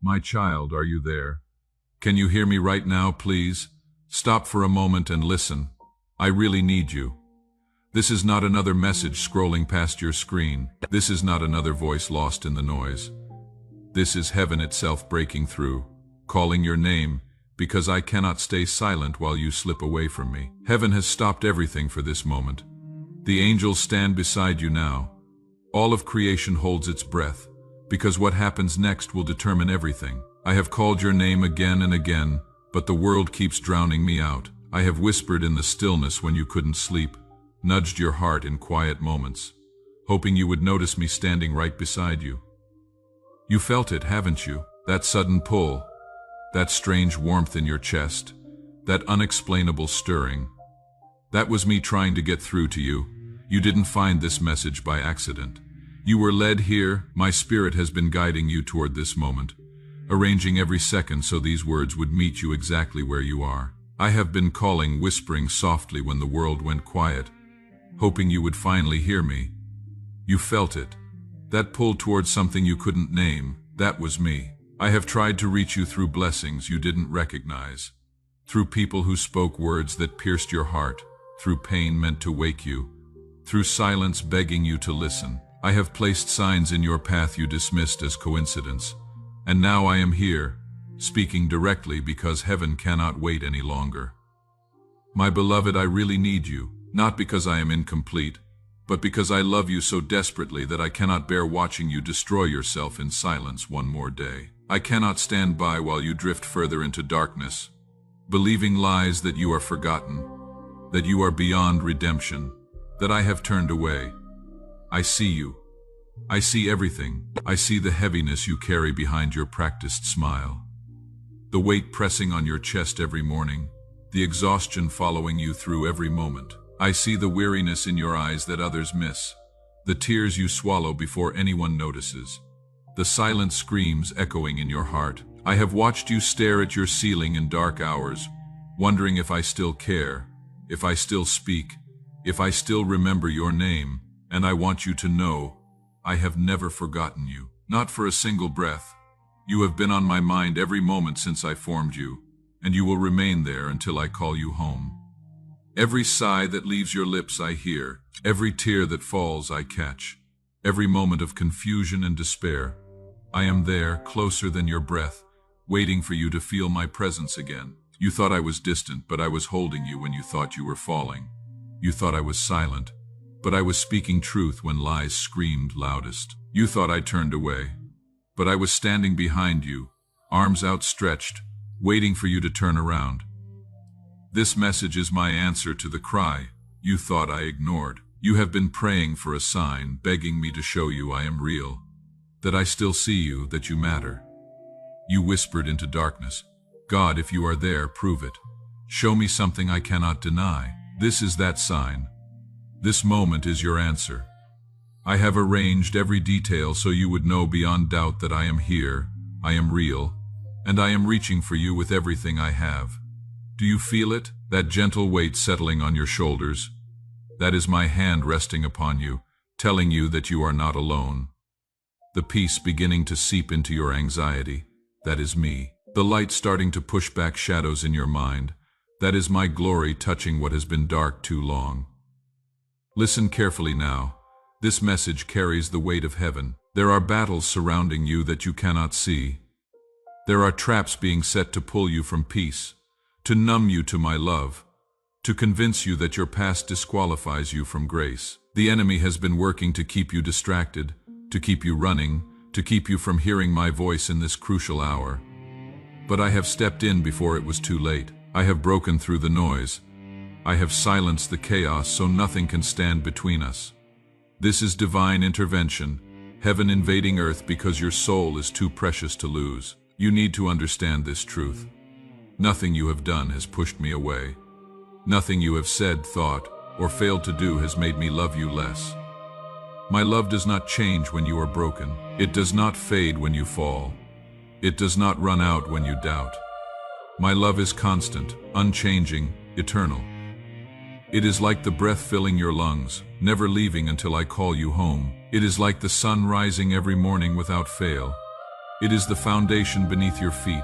My child, are you there? Can you hear me right now, please? Stop for a moment and listen. I really need you. This is not another message scrolling past your screen. This is not another voice lost in the noise. This is heaven itself breaking through, calling your name, because I cannot stay silent while you slip away from me. Heaven has stopped everything for this moment. The angels stand beside you now. All of creation holds its breath, because what happens next will determine everything. I have called your name again and again, but the world keeps drowning me out. I have whispered in the stillness when you couldn't sleep, nudged your heart in quiet moments, hoping you would notice me standing right beside you. You felt it, haven't you? That sudden pull, that strange warmth in your chest, that unexplainable stirring. That was me trying to get through to you. You didn't find this message by accident. You were led here. My spirit has been guiding you toward this moment, arranging every second so these words would meet you exactly where you are. I have been calling, whispering softly when the world went quiet, hoping you would finally hear me. You felt it. That pull towards something you couldn't name, that was me. I have tried to reach you through blessings you didn't recognize, through people who spoke words that pierced your heart, through pain meant to wake you, through silence begging you to listen. I have placed signs in your path you dismissed as coincidence, and now I am here, speaking directly because heaven cannot wait any longer. My beloved, I really need you, not because I am incomplete, but because I love you so desperately that I cannot bear watching you destroy yourself in silence one more day. I cannot stand by while you drift further into darkness, believing lies that you are forgotten, that you are beyond redemption, that I have turned away. I see you. I see everything. I see the heaviness you carry behind your practiced smile, the weight pressing on your chest every morning, the exhaustion following you through every moment. I see the weariness in your eyes that others miss, the tears you swallow before anyone notices, the silent screams echoing in your heart. I have watched you stare at your ceiling in dark hours, wondering if I still care, if I still speak, if I still remember your name, and I want you to know, I have never forgotten you, not for a single breath. You have been on my mind every moment since I formed you, and you will remain there until I call you home. Every sigh that leaves your lips I hear, every tear that falls I catch, every moment of confusion and despair. I am there, closer than your breath, waiting for you to feel my presence again. You thought I was distant, but I was holding you when you thought you were falling. You thought I was silent, but I was speaking truth when lies screamed loudest. You thought I turned away, but I was standing behind you, arms outstretched, waiting for you to turn around. This message is my answer to the cry you thought I ignored. You have been praying for a sign, begging me to show you I am real, that I still see you, that you matter. You whispered into darkness, God, if you are there, prove it. Show me something I cannot deny. This is that sign. This moment is your answer. I have arranged every detail so you would know beyond doubt that I am here, I am real, and I am reaching for you with everything I have. Do you feel it? That gentle weight settling on your shoulders? That is my hand resting upon you, telling you that you are not alone. The peace beginning to seep into your anxiety? That is me. The light starting to push back shadows in your mind? That is my glory touching what has been dark too long. Listen carefully now. This message carries the weight of heaven. There are battles surrounding you that you cannot see. There are traps being set to pull you from peace, to numb you to my love, to convince you that your past disqualifies you from grace. The enemy has been working to keep you distracted, to keep you running, to keep you from hearing my voice in this crucial hour. But I have stepped in before it was too late. I have broken through the noise. I have silenced the chaos so nothing can stand between us. This is divine intervention, heaven invading earth because your soul is too precious to lose. You need to understand this truth. Nothing you have done has pushed me away. Nothing you have said, thought, or failed to do has made me love you less. My love does not change when you are broken. It does not fade when you fall. It does not run out when you doubt. My love is constant, unchanging, eternal. It is like the breath filling your lungs, never leaving until I call you home. It is like the sun rising every morning without fail. It is the foundation beneath your feet,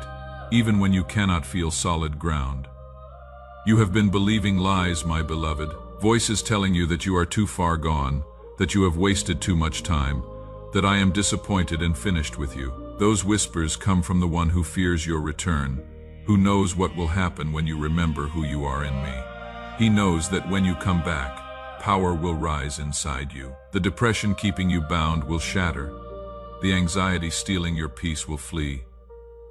even when you cannot feel solid ground. You have been believing lies, my beloved, voices telling you that you are too far gone, that you have wasted too much time, that I am disappointed and finished with you. Those whispers come from the one who fears your return, who knows what will happen when you remember who you are in me. He knows that when you come back, power will rise inside you. The depression keeping you bound will shatter. The anxiety stealing your peace will flee.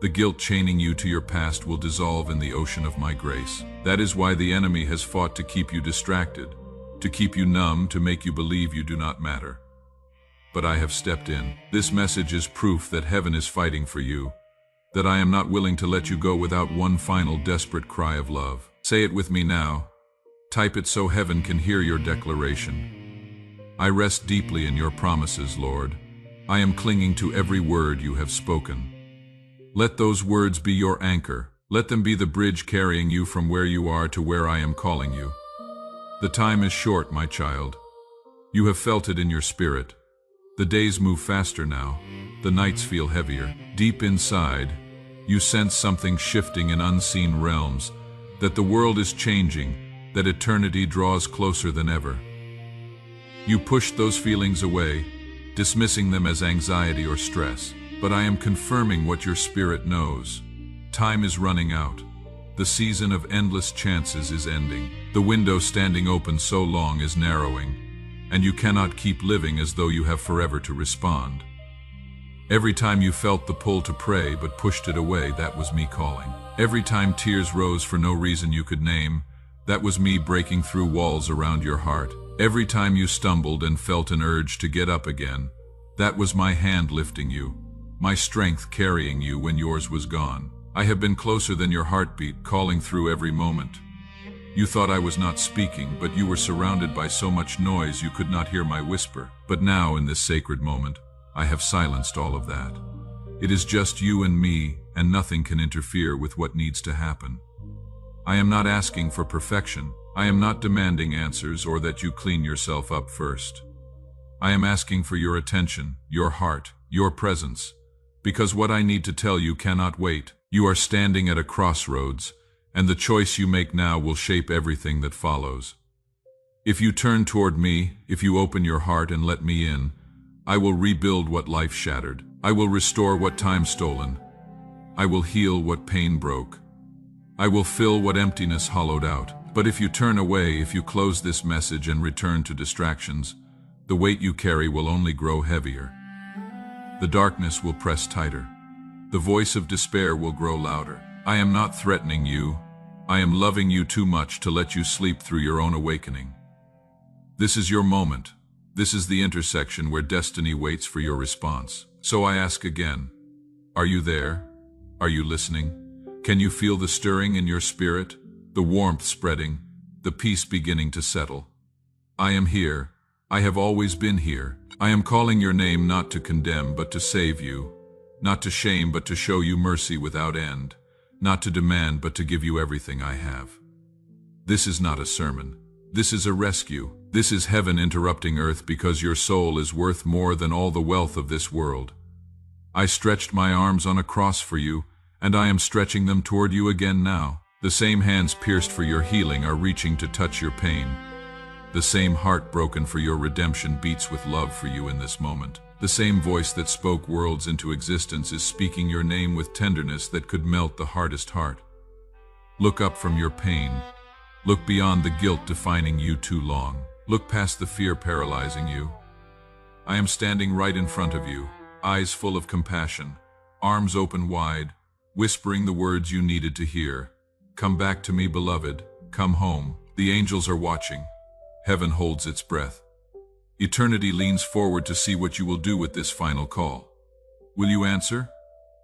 The guilt chaining you to your past will dissolve in the ocean of my grace. That is why the enemy has fought to keep you distracted, to keep you numb, to make you believe you do not matter. But I have stepped in. This message is proof that heaven is fighting for you, that I am not willing to let you go without one final desperate cry of love. Say it with me now. Type it so heaven can hear your declaration. I rest deeply in your promises, Lord. I am clinging to every word you have spoken. Let those words be your anchor. Let them be the bridge carrying you from where you are to where I am calling you. The time is short, my child. You have felt it in your spirit. The days move faster now. The nights feel heavier. Deep inside, you sense something shifting in unseen realms, that the world is changing, that eternity draws closer than ever. You pushed those feelings away, dismissing them as anxiety or stress. But I am confirming what your spirit knows. Time is running out. The season of endless chances is ending. The window standing open so long is narrowing, and you cannot keep living as though you have forever to respond. Every time you felt the pull to pray but pushed it away, that was me calling. Every time tears rose for no reason you could name, that was me breaking through walls around your heart. Every time you stumbled and felt an urge to get up again, that was my hand lifting you, my strength carrying you when yours was gone. I have been closer than your heartbeat, calling through every moment. You thought I was not speaking, but you were surrounded by so much noise you could not hear my whisper. But now, in this sacred moment, I have silenced all of that. It is just you and me, and nothing can interfere with what needs to happen. I am not asking for perfection. I am not demanding answers or that you clean yourself up first. I am asking for your attention, your heart, your presence, because what I need to tell you cannot wait. You are standing at a crossroads, and the choice you make now will shape everything that follows. If you turn toward me, if you open your heart and let me in, I will rebuild what life shattered. I will restore what time stolen. I will heal what pain broke. I will fill what emptiness hollowed out. But if you turn away, if you close this message and return to distractions, the weight you carry will only grow heavier. The darkness will press tighter. The voice of despair will grow louder. I am not threatening you. I am loving you too much to let you sleep through your own awakening. This is your moment. This is the intersection where destiny waits for your response. So I ask again, are you there? Are you listening? Can you feel the stirring in your spirit, the warmth spreading, the peace beginning to settle? I am here. I have always been here. I am calling your name not to condemn but to save you, not to shame but to show you mercy without end, not to demand but to give you everything I have. This is not a sermon. This is a rescue. This is heaven interrupting earth because your soul is worth more than all the wealth of this world. I stretched my arms on a cross for you, and I am stretching them toward you again now. The same hands pierced for your healing are reaching to touch your pain. The same heart broken for your redemption beats with love for you in this moment. The same voice that spoke worlds into existence is speaking your name with tenderness that could melt the hardest heart. Look up from your pain. Look beyond the guilt defining you too long. Look past the fear paralyzing you. I am standing right in front of you, eyes full of compassion, arms open wide, whispering the words you needed to hear. Come back to me, beloved. Come home. The angels are watching. Heaven holds its breath. Eternity leans forward to see what you will do with this final call. Will you answer?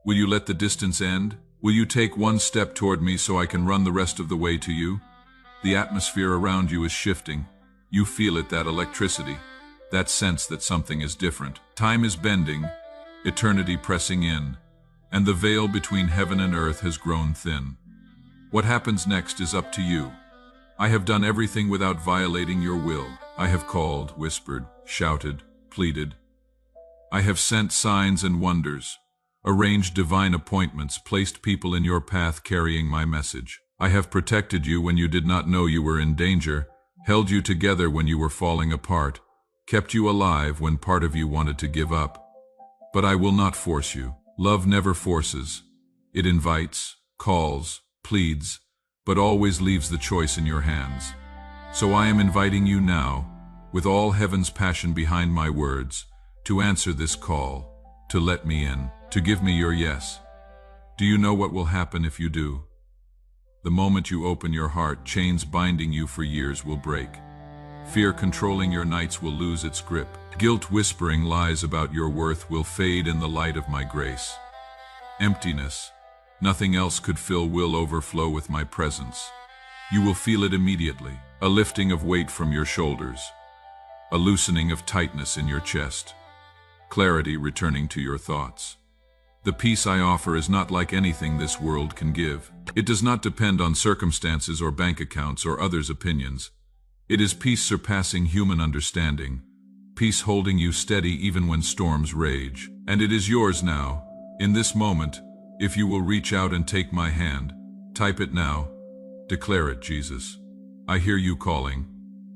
Will you let the distance end? Will you take one step toward me so I can run the rest of the way to you? The atmosphere around you is shifting. You feel it, that electricity, that sense that something is different. Time is bending, eternity pressing in, and the veil between heaven and earth has grown thin. What happens next is up to you. I have done everything without violating your will. I have called, whispered, shouted, pleaded. I have sent signs and wonders. arranged divine appointments, placed people in your path carrying my message. I have protected you when you did not know you were in danger, held you together when you were falling apart, kept you alive when part of you wanted to give up. But I will not force you. Love never forces. It invites, calls, pleads, but always leaves the choice in your hands. So I am inviting you now, with all heaven's passion behind my words, to answer this call, to let me in, to give me your yes. Do you know what will happen if you do? The moment you open your heart, chains binding you for years will break. Fear controlling your nights will lose its grip. Guilt whispering lies about your worth will fade in the light of my grace. Emptiness, nothing else could fill, will overflow with my presence. You will feel it immediately, a lifting of weight from your shoulders, a loosening of tightness in your chest, clarity returning to your thoughts. The peace I offer is not like anything this world can give. It does not depend on circumstances or bank accounts or others' opinions. It is peace surpassing human understanding, peace holding you steady even when storms rage. And it is yours now, in this moment, if you will reach out and take my hand. Type it now. Declare it, Jesus. I hear you calling.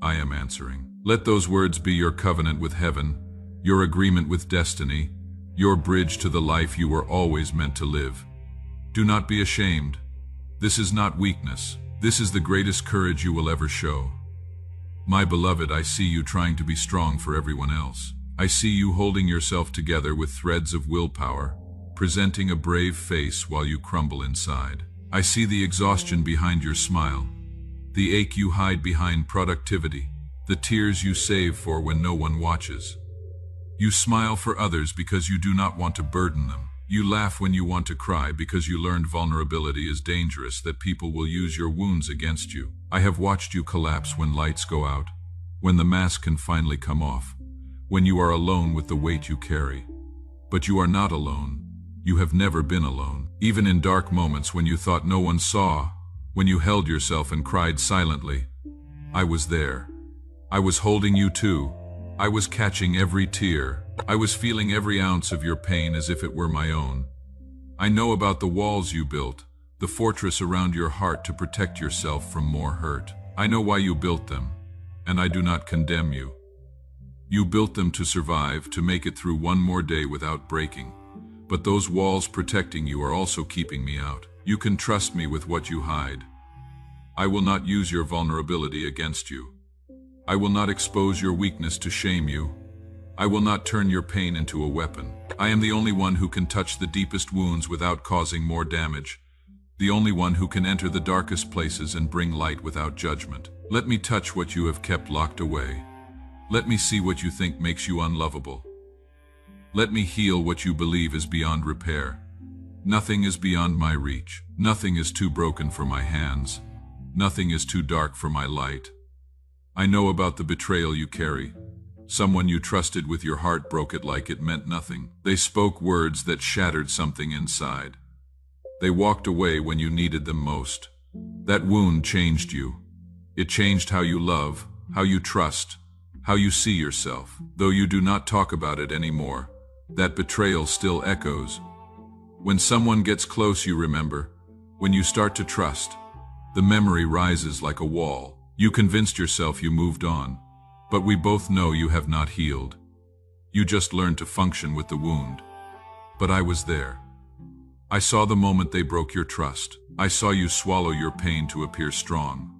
I am answering. Let those words be your covenant with heaven, your agreement with destiny, your bridge to the life you were always meant to live. Do not be ashamed. This is not weakness. This is the greatest courage you will ever show. My beloved, I see you trying to be strong for everyone else. I see you holding yourself together with threads of willpower, presenting a brave face while you crumble inside. I see the exhaustion behind your smile, the ache you hide behind productivity, the tears you save for when no one watches. You smile for others because you do not want to burden them. You laugh when you want to cry because you learned vulnerability is dangerous, that people will use your wounds against you. I have watched you collapse when lights go out, when the mask can finally come off, when you are alone with the weight you carry. But you are not alone. You have never been alone. Even in dark moments when you thought no one saw, when you held yourself and cried silently, I was there. I was holding you too. I was catching every tear. I was feeling every ounce of your pain as if it were my own. I know about the walls you built, the fortress around your heart to protect yourself from more hurt. I know why you built them, and I do not condemn you. You built them to survive, to make it through one more day without breaking. But those walls protecting you are also keeping me out. You can trust me with what you hide. I will not use your vulnerability against you. I will not expose your weakness to shame you. I will not turn your pain into a weapon. I am the only one who can touch the deepest wounds without causing more damage. The only one who can enter the darkest places and bring light without judgment. Let me touch what you have kept locked away. Let me see what you think makes you unlovable. Let me heal what you believe is beyond repair. Nothing is beyond my reach. Nothing is too broken for my hands. Nothing is too dark for my light. I know about the betrayal you carry. Someone you trusted with your heart broke it like it meant nothing. They spoke words that shattered something inside. They walked away when you needed them most. That wound changed you. It changed how you love, how you trust, how you see yourself. Though you do not talk about it anymore, that betrayal still echoes. When someone gets close, you remember. When you start to trust, the memory rises like a wall. You convinced yourself you moved on, but we both know you have not healed. You just learned to function with the wound. But I was there. I saw the moment they broke your trust. I saw you swallow your pain to appear strong.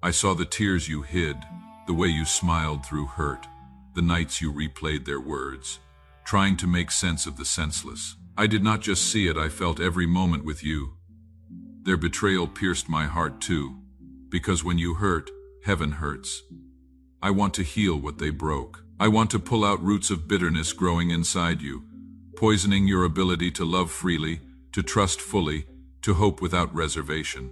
I saw the tears you hid, the way you smiled through hurt, the nights you replayed their words, trying to make sense of the senseless. I did not just see it, I felt every moment with you. Their betrayal pierced my heart too, because when you hurt, heaven hurts. I want to heal what they broke. I want to pull out roots of bitterness growing inside you, poisoning your ability to love freely, to trust fully, to hope without reservation.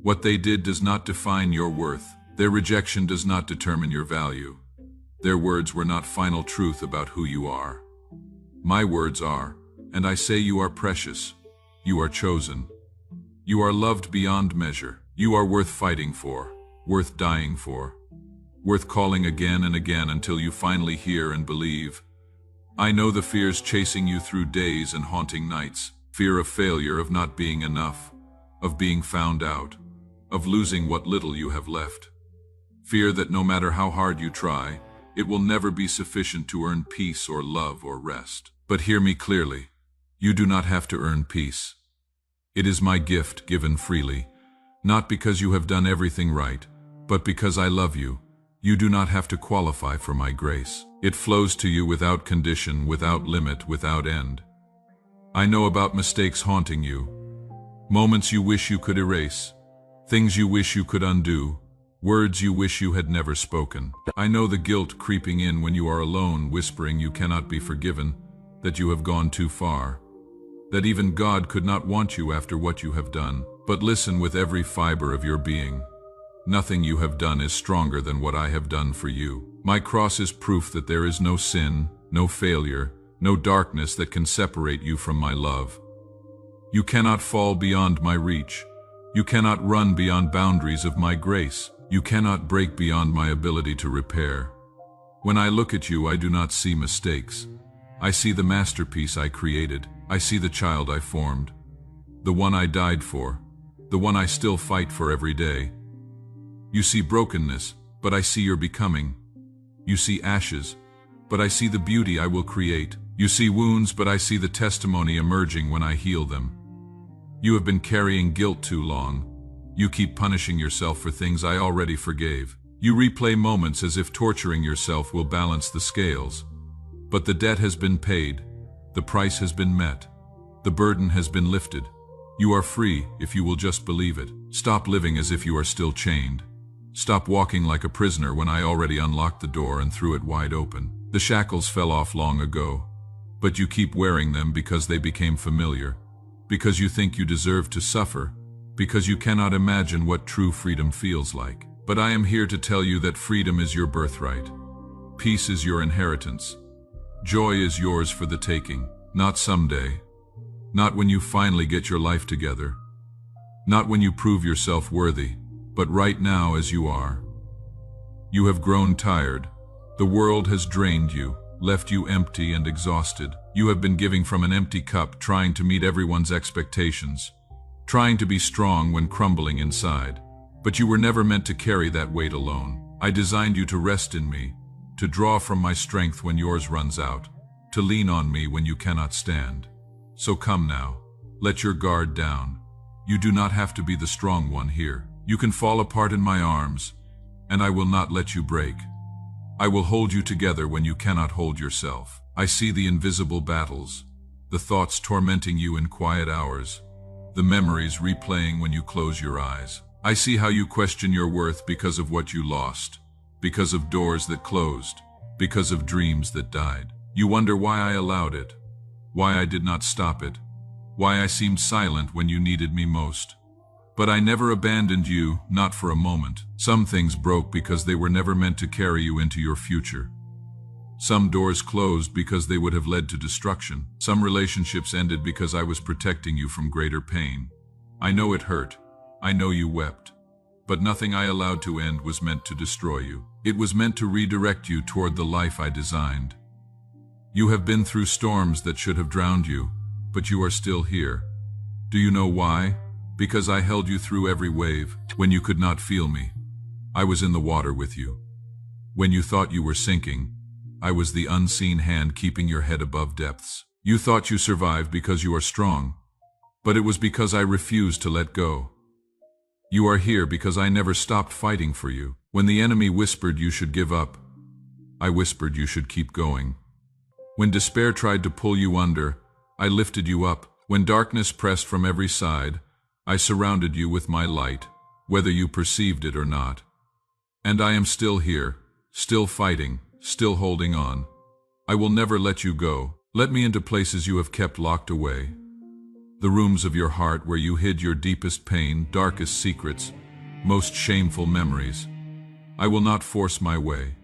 What they did does not define your worth. Their rejection does not determine your value. Their words were not final truth about who you are. My words are, and I say you are precious. You are chosen. You are loved beyond measure. You are worth fighting for, worth dying for, worth calling again and again until you finally hear and believe. I know the fears chasing you through days and haunting nights. Fear of failure, of not being enough, of being found out, of losing what little you have left. Fear that no matter how hard you try, it will never be sufficient to earn peace or love or rest. But hear me clearly. You do not have to earn peace. It is my gift given freely, not because you have done everything right, but because I love you. You do not have to qualify for my grace. It flows to you without condition, without limit, without end. I know about mistakes haunting you, moments you wish you could erase, things you wish you could undo, words you wish you had never spoken. I know the guilt creeping in when you are alone, whispering you cannot be forgiven, that you have gone too far, that even God could not want you after what you have done. But listen with every fiber of your being. Nothing you have done is stronger than what I have done for you. My cross is proof that there is no sin, no failure, no darkness that can separate you from my love. You cannot fall beyond my reach. You cannot run beyond boundaries of my grace. You cannot break beyond my ability to repair. When I look at you, I do not see mistakes. I see the masterpiece I created. I see the child I formed, the one I died for, the one I still fight for every day. You see brokenness, but I see your becoming. You see ashes, but I see the beauty I will create. You see wounds, but I see the testimony emerging when I heal them. You have been carrying guilt too long. You keep punishing yourself for things I already forgave. You replay moments as if torturing yourself will balance the scales. But the debt has been paid. The price has been met. The burden has been lifted. You are free if you will just believe it. Stop living as if you are still chained. Stop walking like a prisoner when I already unlocked the door and threw it wide open. The shackles fell off long ago, but you keep wearing them because they became familiar, because you think you deserve to suffer, because you cannot imagine what true freedom feels like. But I am here to tell you that freedom is your birthright. Peace is your inheritance. Joy is yours for the taking, not someday. Not when you finally get your life together. Not when you prove yourself worthy, but right now as you are. You have grown tired. The world has drained you, left you empty and exhausted. You have been giving from an empty cup, trying to meet everyone's expectations, trying to be strong when crumbling inside. But you were never meant to carry that weight alone. I designed you to rest in me, to draw from my strength when yours runs out, to lean on me when you cannot stand. So come now, let your guard down. You do not have to be the strong one here. You can fall apart in my arms, and I will not let you break. I will hold you together when you cannot hold yourself. I see the invisible battles, the thoughts tormenting you in quiet hours, the memories replaying when you close your eyes. I see how you question your worth because of what you lost, because of doors that closed, because of dreams that died. You wonder why I allowed it, why I did not stop it, why I seemed silent when you needed me most. But I never abandoned you, not for a moment. Some things broke because they were never meant to carry you into your future. Some doors closed because they would have led to destruction. Some relationships ended because I was protecting you from greater pain. I know it hurt. I know you wept. But nothing I allowed to end was meant to destroy you. It was meant to redirect you toward the life I designed. You have been through storms that should have drowned you, but you are still here. Do you know why? Because I held you through every wave. When you could not feel me, I was in the water with you. When you thought you were sinking, I was the unseen hand keeping your head above depths. You thought you survived because you are strong, but it was because I refused to let go. You are here because I never stopped fighting for you. When the enemy whispered you should give up, I whispered you should keep going. When despair tried to pull you under, I lifted you up. When darkness pressed from every side, I surrounded you with my light, whether you perceived it or not. And I am still here, still fighting, still holding on. I will never let you go. Let me into places you have kept locked away. The rooms of your heart where you hid your deepest pain, darkest secrets, most shameful memories. I will not force my way.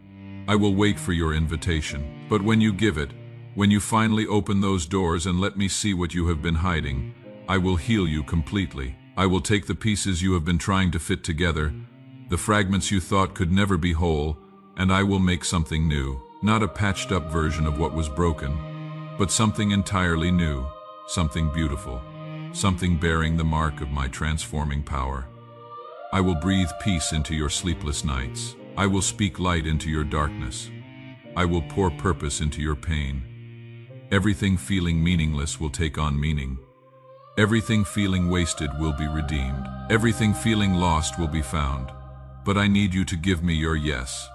I will wait for your invitation. But when you give it, when you finally open those doors and let me see what you have been hiding, I will heal you completely. I will take the pieces you have been trying to fit together, the fragments you thought could never be whole, and I will make something new. Not a patched-up version of what was broken, but something entirely new, something beautiful, something bearing the mark of my transforming power. I will breathe peace into your sleepless nights. I will speak light into your darkness. I will pour purpose into your pain. Everything feeling meaningless will take on meaning. Everything feeling wasted will be redeemed. Everything feeling lost will be found. But I need you to give me your yes.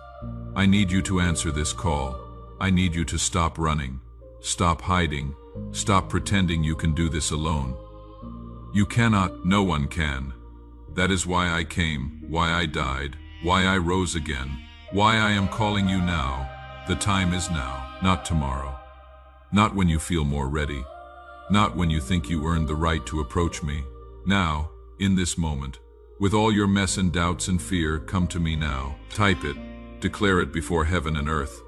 I need you to answer this call. I need you to stop running, stop hiding, stop pretending you can do this alone. You cannot, no one can. That is why I came, why I died, why I rose again, why I am calling you now. The time is now, not tomorrow. Not when you feel more ready. Not when you think you earned the right to approach me. Now, in this moment, with all your mess and doubts and fear, come to me now. Type it, declare it before heaven and earth.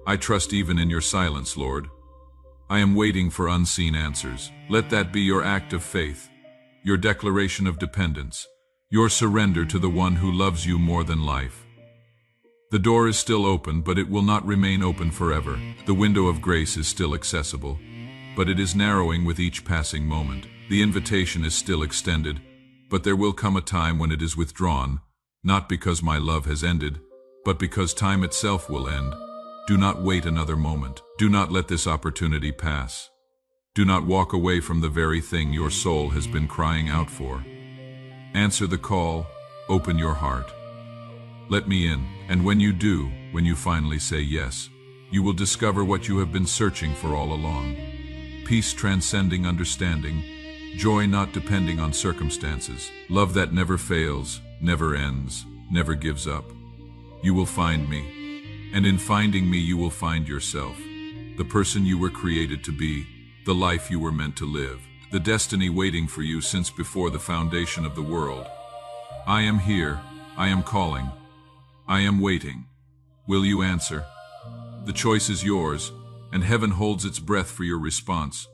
I trust even in your silence, Lord. I am waiting for unseen answers. Let that be your act of faith, your declaration of dependence, your surrender to the one who loves you more than life. The door is still open, but it will not remain open forever. The window of grace is still accessible, but it is narrowing with each passing moment. The invitation is still extended, but there will come a time when it is withdrawn, not because my love has ended, but because time itself will end. Do not wait another moment. Do not let this opportunity pass. Do not walk away from the very thing your soul has been crying out for. Answer the call, open your heart. Let me in, and when you do, when you finally say yes, you will discover what you have been searching for all along. Peace transcending understanding, joy not depending on circumstances, love that never fails, never ends, never gives up. You will find me, and in finding me you will find yourself, the person you were created to be, the life you were meant to live, the destiny waiting for you since before the foundation of the world. I am here, I am calling, I am waiting. Will you answer? The choice is yours, and heaven holds its breath for your response.